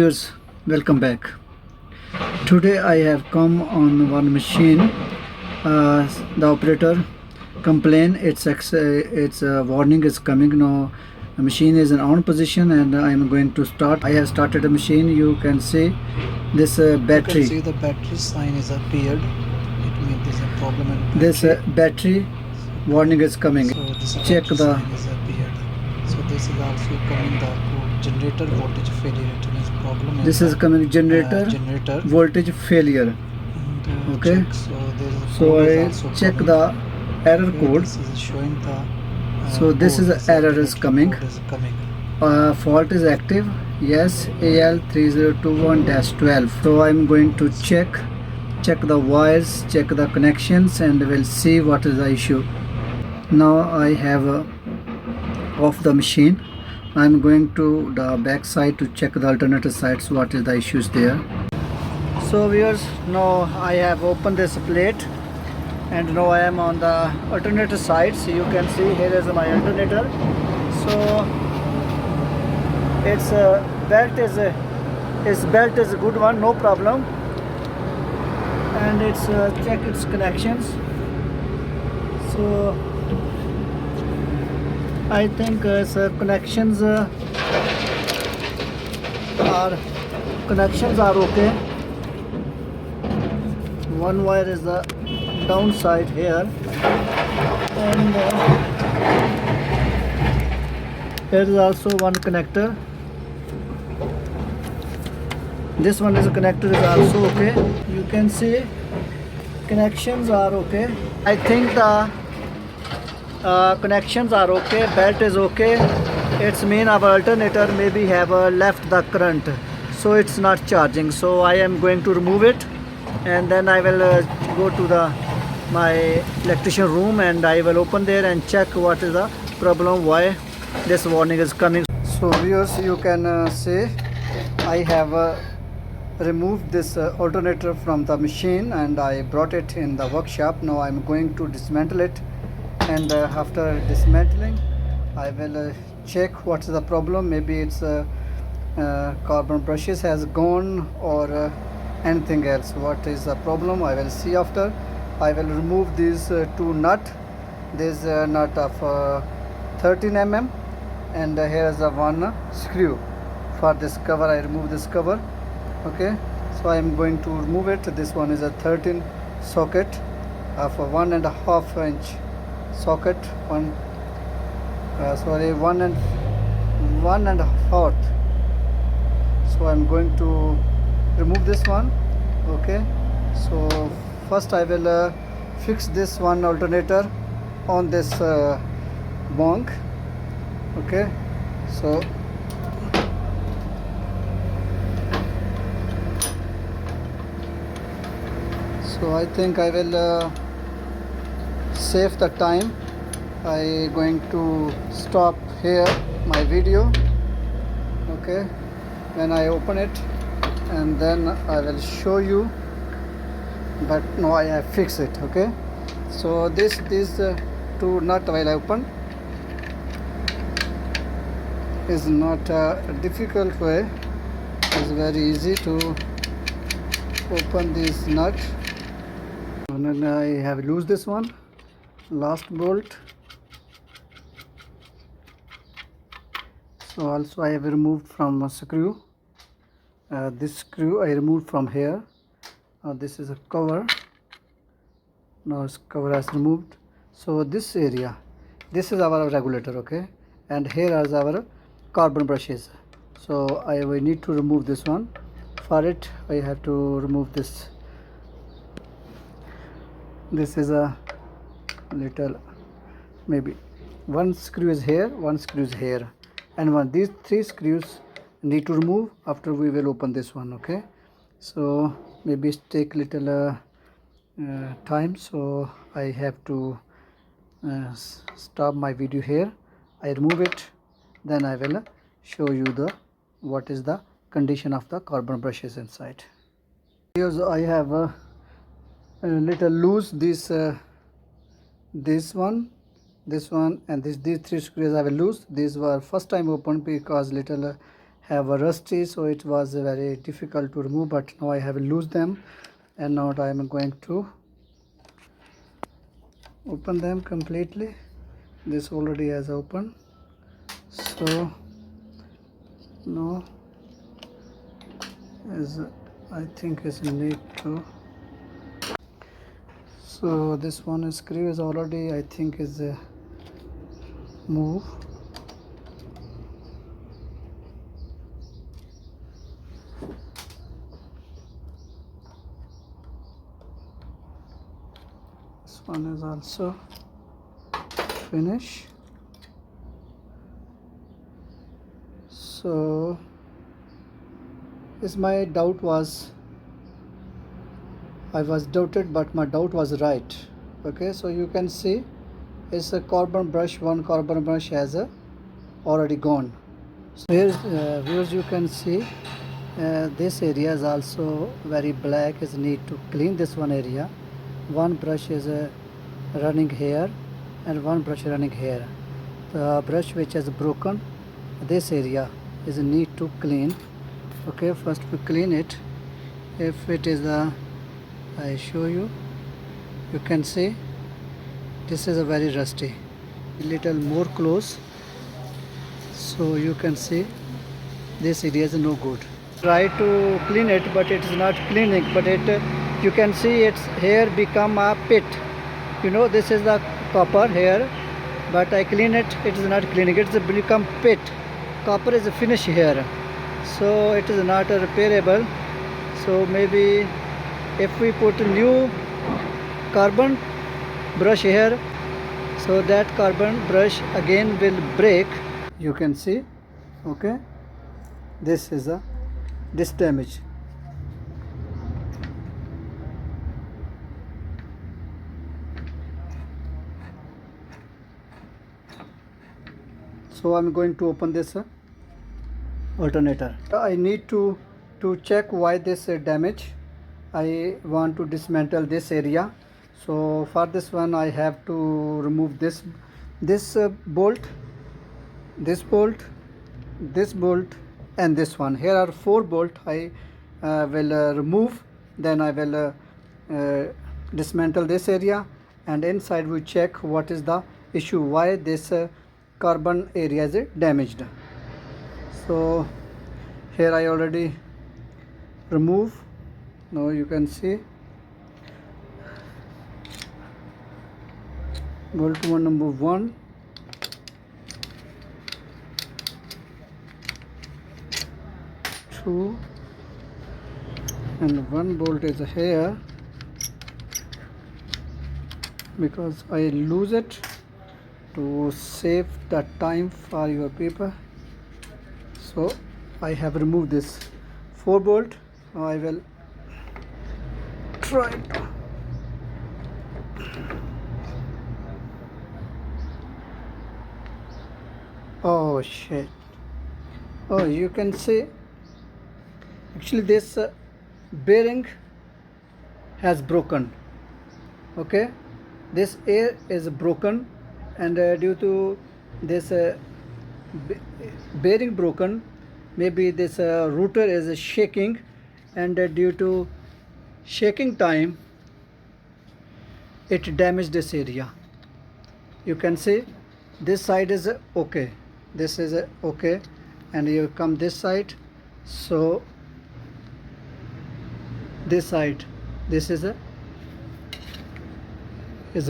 Viewers, welcome back. Today I have come on one machine. The operator complain its warning is coming now. The machine is in on position and I am going to start. I have started the machine. You can see this battery. You can see the battery sign is appeared. It means there's a problem in battery. This battery warning is coming. So this Check battery the sign is appeared. So this is also coming the generator voltage failure. It means problem in this is coming generator voltage failure. And, Okay. check. So there is So code is I also check coming. the error Okay, code. This is showing the So this code. is error is coming. Code is coming. Fault is active. Yes, AL3021-12. So I'm going to check the wires, check the connections, and we'll see what is the issue. Now I have off the machine. I'm going to the back side to check the alternator sides, what is the issues there. So viewers, now I have opened this plate and now I am on the alternator side. So you can see here is my alternator. So its belt is a good one, no problem. And it's check its connections. So I think connections are okay. One wire is the downside here, and here is also one connector. This one is a connector is also okay. You can see connections are okay. I think the connections are okay, belt is okay. It's mean our alternator maybe have left the current, so it's not charging. So I am going to remove it and then I will go to my electrician room and I will open there and check what is the problem, why this warning is coming. So viewers, you can see I have removed this alternator from the machine and I brought it in the workshop. Now I'm going to dismantle it, and after dismantling I will check what's the problem. Maybe it's carbon brushes has gone or anything else. What is the problem I will see after. I will remove these two nut. This nut of 13 mm and here is a one screw for this cover. I remove this cover. Okay, so I am going to remove it. This one is a 13 socket of a 1.5 inch socket, one and a half. So I'm going to remove this one. Okay, so first I will fix this one alternator on this bunk. Okay, so I think I will save the time. I going to stop here my video. Okay, when I open it and then I will show you, but now I have fixed it. Okay, so these two nut while I open is not a difficult way. It's very easy to open this nut. And then I have loosed this one, last bolt. So also I have removed from a screw. This screw I removed from here. This is a cover. Now this cover is removed. So this area, this is our regulator. Okay, and here are our carbon brushes. So I will need to remove this one. For it I have to remove this. This is a little, maybe one screw is here, one screw is here, and these three screws need to remove. After we will open this one. Okay, so maybe it take little time, so I have to stop my video here. I remove it, then I will show you what is the condition of the carbon brushes inside. Here I have a little loose this one, and these three screws I will loose. These were first time opened because little have a rusty, so it was very difficult to remove, but now I have loosed them, and now I am going to open them completely. This already has opened, so now is I think is need to, so this one screw is already I think is move. This one is also finished. So this my doubt was, I was doubted, but my doubt was right. Okay, so you can see it's a carbon brush, one carbon brush has already gone. So here's viewers, you can see this area is also very black, is need to clean this one area. One brush is running here and one brush running here. The brush which is broken, this area is need to clean. Okay, first we clean it. If it is I show you, you can see this is a very rusty, a little more close, so you can see this area is no good. Try to clean it, but it is not cleaning, but it you can see its hair become a pit. You know, this is the copper here, but I clean it, it is not cleaning, it's become pit. Copper is finished here, so it is not repairable. So maybe if we put a new carbon brush here, so that carbon brush again will break. You can see, okay, this is this damage. So I'm going to open this alternator. I need to check why this damage. I want to dismantle this area. So for this one I have to remove this bolt, this bolt, this bolt, and this one. Here are 4 bolts I will remove. Then I will dismantle this area, and inside we check what is the issue, why this carbon area is damaged. So here I already remove. Now you can see bolt one number 1, two, and one bolt is here because I lose it to save the time for your paper. So I have removed this 4 bolt. Now I will try to oh shit. Oh, you can see actually this bearing has broken. Okay, this air is broken, and due to this bearing broken, maybe this router is shaking, and due to shaking time it damaged this area. You can see this side is okay, this is okay, and you come this side, so this side, this is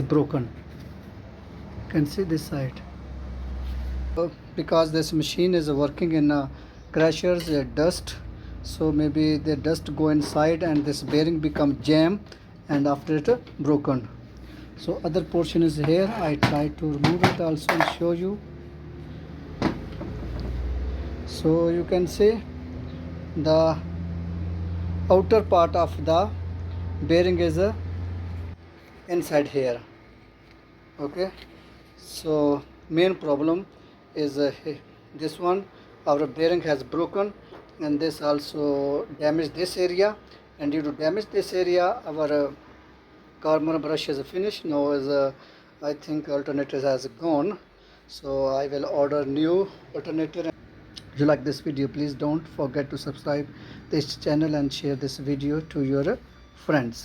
broken. You can see this side. Because this machine is working in crashers, dust, so maybe the dust go inside and this bearing become jam, and after it broken. So other portion is here. I try to remove it also and show you. So you can see the outer part of the bearing is inside here. Okay, so main problem is this one, our bearing has broken, and this also damaged this area, and due to damage this area our carbon brush is finished. Now is I think alternator has gone, so I will order new alternator. you like this video, please don't forget to subscribe this channel and share this video to your friends.